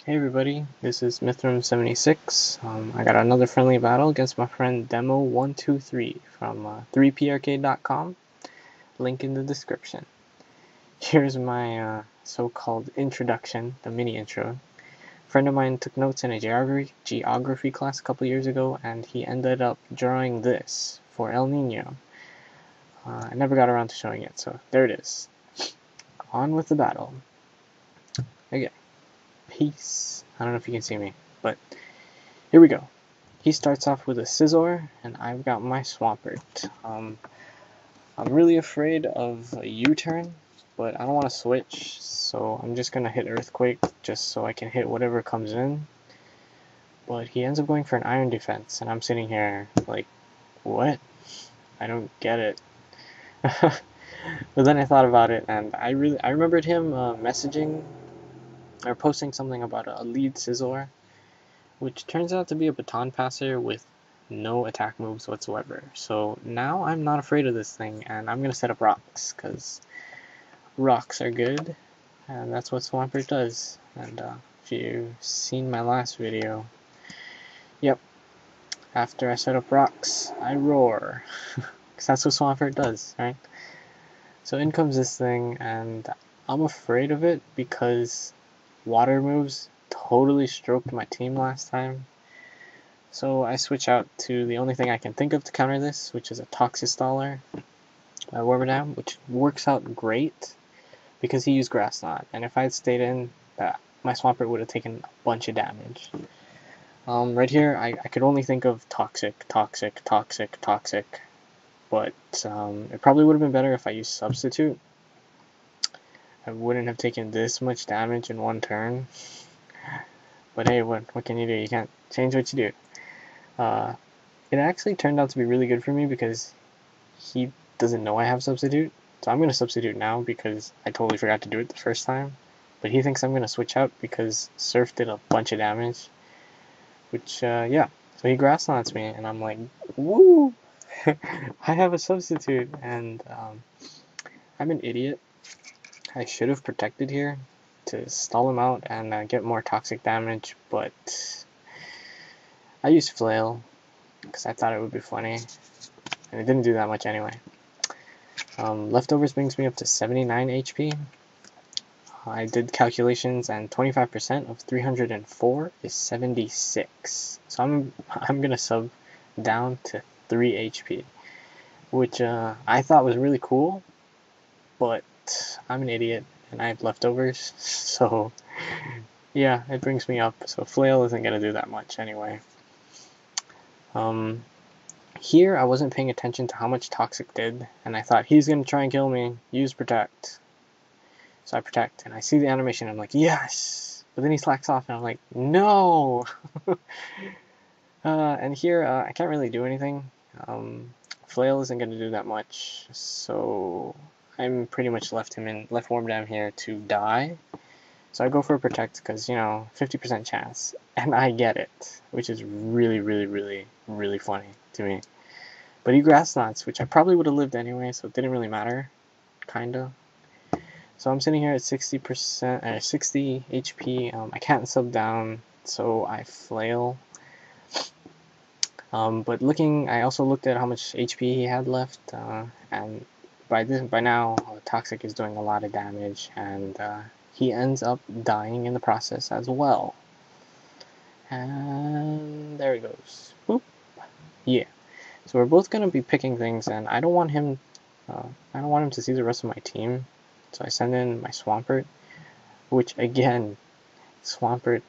Hey everybody, this is Mithram76. I got another friendly battle against my friend Demo123 from 3parcade.com. Link in the description. Here's my so-called introduction, the mini intro. A friend of mine took notes in a geography class a couple years ago, and he ended up drawing this for El Nino. I never got around to showing it, so there it is. On with the battle. Okay. Peace. I don't know if you can see me, but here we go. He starts off with a Scizor, and I've got my Swampert. I'm really afraid of a U-turn, but I don't want to switch, so I'm just going to hit Earthquake just so I can hit whatever comes in. But he ends up going for an Iron Defense, and I'm sitting here like, what? I don't get it. But then I thought about it, and I remembered him messaging or posting something about a lead Scizor, which turns out to be a baton passer with no attack moves whatsoever. So now I'm not afraid of this thing, and I'm going to set up rocks, because rocks are good, and that's what Swampert does. And if you've seen my last video, yep, after I set up rocks, I roar, because that's what Swampert does, right? So in comes this thing, and I'm afraid of it because water moves totally stroked my team last time. So I switch out to the only thing I can think of to counter this, which is a Toxistaller by Warberdam, which works out great because he used Grass Knot, and if I had stayed in, my Swampert would have taken a bunch of damage. Right here, I could only think of Toxic, but it probably would have been better if I used Substitute. I wouldn't have taken this much damage in one turn. But hey, what can you do? You can't change what you do. It actually turned out to be really good for me because he doesn't know I have Substitute. So I'm going to Substitute now because I totally forgot to do it the first time. But he thinks I'm going to switch out because Surf did a bunch of damage. Which, yeah. So he Grass Knots me, and I'm like, woo! I have a Substitute, and I'm an idiot. I should have protected here to stall him out and get more toxic damage, but I used Flail because I thought it would be funny, and it didn't do that much anyway. Leftovers brings me up to 79 HP. I did calculations, and 25% of 304 is 76. So I'm gonna sub down to 3 HP, which I thought was really cool, but I'm an idiot and I have leftovers, so yeah, it brings me up. So Flail isn't gonna do that much anyway. Here I wasn't paying attention to how much Toxic did, and I thought he's gonna try and kill me. Use Protect. So I Protect, and I see the animation. I'm like, yes, but then he slacks off, and I'm like, no. And here I can't really do anything. Flail isn't gonna do that much, so I'm pretty much left Warberdam here to die. So I go for a Protect because, you know, 50% chance. And I get it, which is really, really, really, really funny to me. But he Grass Knots, which I probably would have lived anyway, so it didn't really matter. Kinda. So I'm sitting here at 60 HP. I can't sub down, so I Flail. But I also looked at how much HP he had left, and by now, Toxic is doing a lot of damage, and he ends up dying in the process as well. And there he goes. Boop. Yeah. So we're both gonna be picking things, and I don't want him to see the rest of my team. So I send in my Swampert, which again, Swampert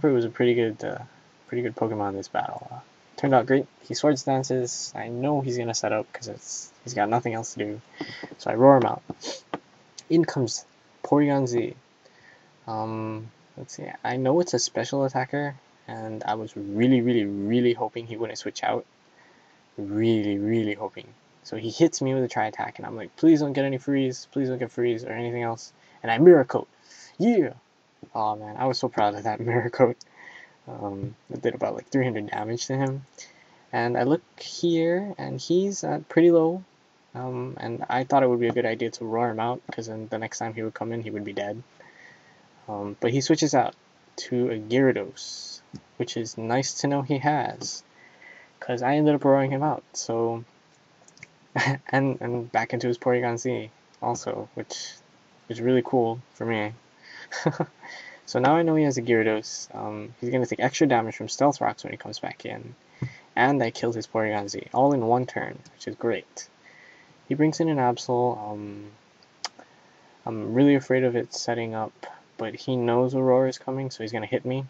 was a pretty good Pokemon in this battle. Turned out great. He Swords Dances. I know he's gonna set up because he's got nothing else to do. So I roar him out. In comes Porygon Z. Let's see. I know it's a special attacker, and I was really, really, really hoping he wouldn't switch out. Really, really hoping. So he hits me with a Tri-Attack, and I'm like, please don't get any freeze. Please don't get freeze or anything else. And I Mirror Coat. Yeah. Oh man, I was so proud of that Mirror Coat. It did about like 300 damage to him. And I look here, and he's pretty low. And I thought it would be a good idea to roar him out, because then the next time he would come in, he would be dead. But he switches out. to a Gyarados, which is nice to know he has, because I ended up roaring him out. So, and back into his Porygon Z also, which is really cool for me. So now I know he has a Gyarados. He's going to take extra damage from Stealth Rocks when he comes back in. And I killed his Porygon Z, all in one turn, which is great. He brings in an Absol. I'm really afraid of it setting up, but he knows Aurora is coming, so he's going to hit me.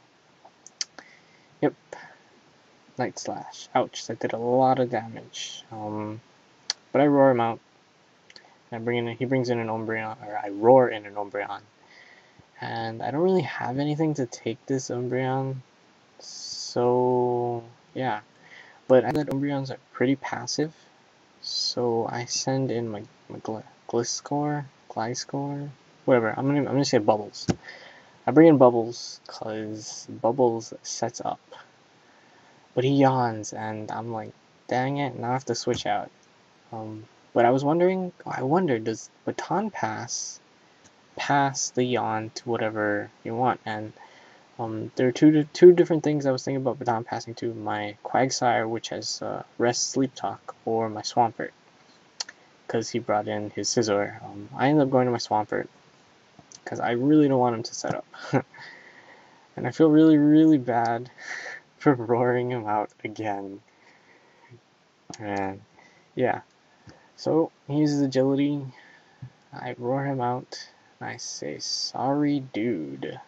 Yep. Night Slash. Ouch, that did a lot of damage. But I roar him out. He brings in an Umbreon, or I roar in an Umbreon. And I don't really have anything to take this Umbreon, so yeah. But I know that Umbreons are pretty passive, so I send in my Gliscor, whatever. I'm gonna say Bubbles. I bring in Bubbles because Bubbles sets up, but he yawns, and I'm like, dang it! Now I have to switch out. But I wonder, does Baton Pass the yawn to whatever you want? And there are two different things I was thinking about Baton passing to: my Quagsire, which has Rest Sleep Talk, or my Swampert, because he brought in his Scizor. I ended up going to my Swampert because I really don't want him to set up. And I feel really, really bad for roaring him out again. And yeah, so he uses Agility. I roar him out. I say, sorry, dude.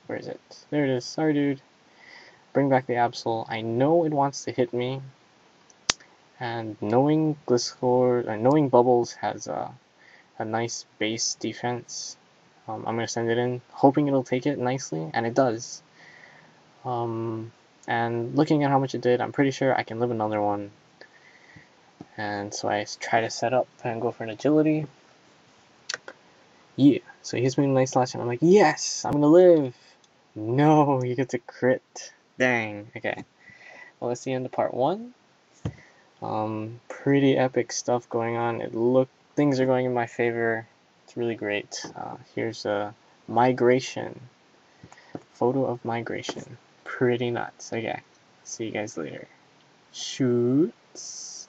Where is it? There it is. Sorry, dude. Bring back the Absol. I know it wants to hit me. And knowing knowing Bubbles has a nice base defense, I'm going to send it in, hoping it'll take it nicely, and it does. And looking at how much it did, I'm pretty sure I can live another one. And so I try to set up and go for an Agility. Yeah, so he hits me with a Night Slash, and I'm like, yes, I'm gonna live. No, you get to crit. Dang. Okay. Well, that's the end of part 1. Pretty epic stuff going on. Things are going in my favor. It's really great. Here's a migration. Photo of migration. Pretty nuts. Okay. See you guys later. Shoots.